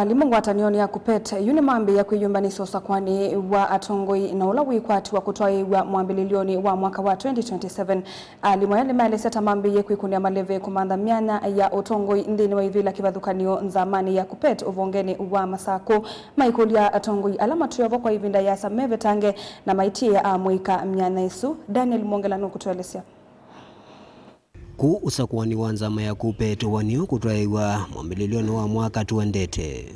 limongwatanioni ya kupete yuni mambi ya kuyumbaniso usakwani wa atongoi na ula wikwati wa kutoi wa mwambililioni wa mwaka wa 2027 limoyali mali seta mambi ya kuikunia maleve kumanda miana ya otongoi ndini wa ivila kivadhukanio nzamani ya kupete uvongeni wa masako maikuli ya atongoi alama tuyovo kwa ivinda ya sameve tange na maiti ya muika miana isu. Daniel Mongelano kutuelesea ku usakwani wa nzama ya kupete wanio kutwaiwa mwambililioni wa mwaka tuendete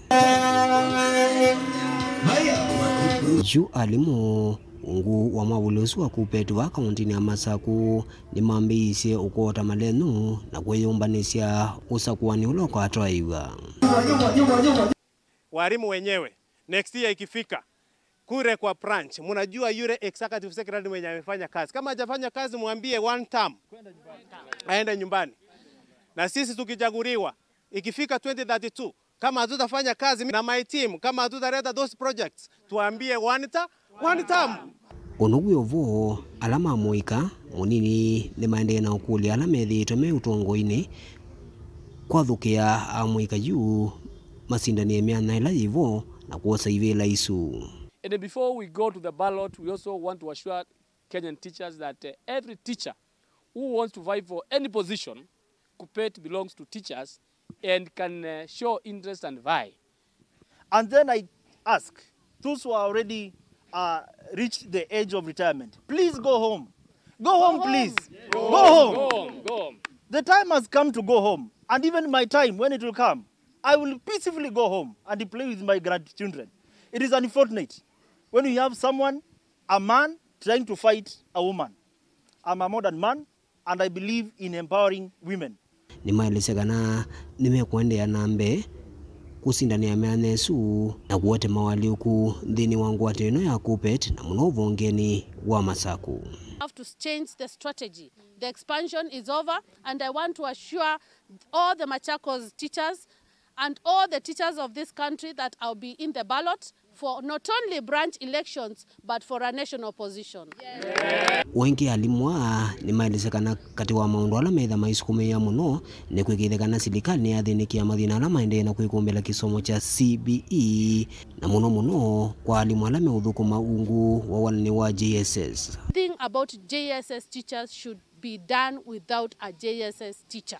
yu alimu ungu wa mawulusu wa kupete wa kauntini ya Masaku ni mambiisye ukota malenu na kweyumbanisya usakwani uloko atwaiwa. Walimu wenyewe next year ikifika kure kwa branch, munajua yule executive secretary mwenye amefanya kazi, kama hajafanya kazi mwambie one term aende nyumbani. Na sisi tukichaguliwa ikifika 2032 kama hatutafanya kazi na my team, kama hatutaleta those projects, tuambie one term. Onugwiovo alama moika munini ni maendeleo na ukuli alamethi tome utongoini kwa thukia amoika yu masindani ya miana ila yivo na kuosa ivela isu. And before we go to the ballot, we also want to assure Kenyan teachers that every teacher who wants to vie for any position, KUPPET belongs to teachers and can show interest and vie. And then I ask those who are already reached the age of retirement, please go home. Go home, please. Go home. Go home. Go home. The time has come to go home. And even my time, when it will come, I will peacefully go home and play with my grandchildren. It is unfortunate when you have someone, a man, trying to fight a woman. I'm a modern man, and I believe in empowering women. Nimaelesegana nimekuendea nambe kusindania mianesu na kuote mawaliuku ndini wangu ateno ya KUPPET na munovo ngeni wa Masaku. Have to change the strategy. The expansion is over, and I want to assure all the Machakos teachers and all the teachers of this country that I'll be in the ballot for not only branch elections but for a national position. Wengi alimwa ni maelesekana kati wa maundu ala metha maisukume ya muno ni kwikithekana serikali ni athinikia mathina ala maende na kwikumbela kisomo cha CBE na muno kwa alimu ala meuthukuma ungu wa walani wa JSS. The thing about JSS teachers should be done without a JSS teacher.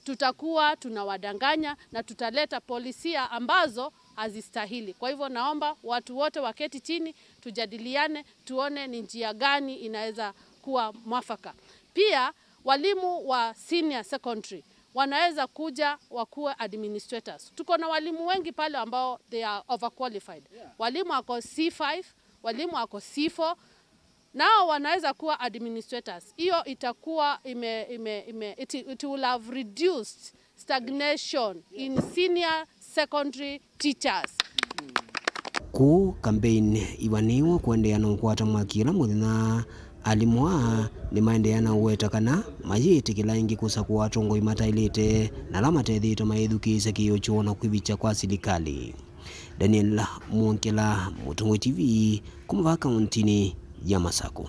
Tutakuwa tunawadanganya na tutaleta polisia ambazo hazistahili. Kwa hivyo naomba watu wote waketi chini, tujadiliane, tuone ni njia gani inaweza kuwa mwafaka. Pia walimu wa senior secondary wanaweza kuja wakuwe administrators. Tuko na walimu wengi pale ambao they are overqualified. Walimu wako C5, walimu wako C4, nao wanaweza kuwa administrators. Hiyo itakuwa it will have reduced stagnation in senior secondary teachers. Ku campaign iwaniwa kuendea na ukwata mwakila muthina alimwa ni maendea na uwetakana mayiti kila ingi kusakuwa atongo imatailite na lamatethi maithukise kiyocho na kwibicha kwa serikali. Daniel Monkela, Mutungo TV, kumva kauntini ya Masaku.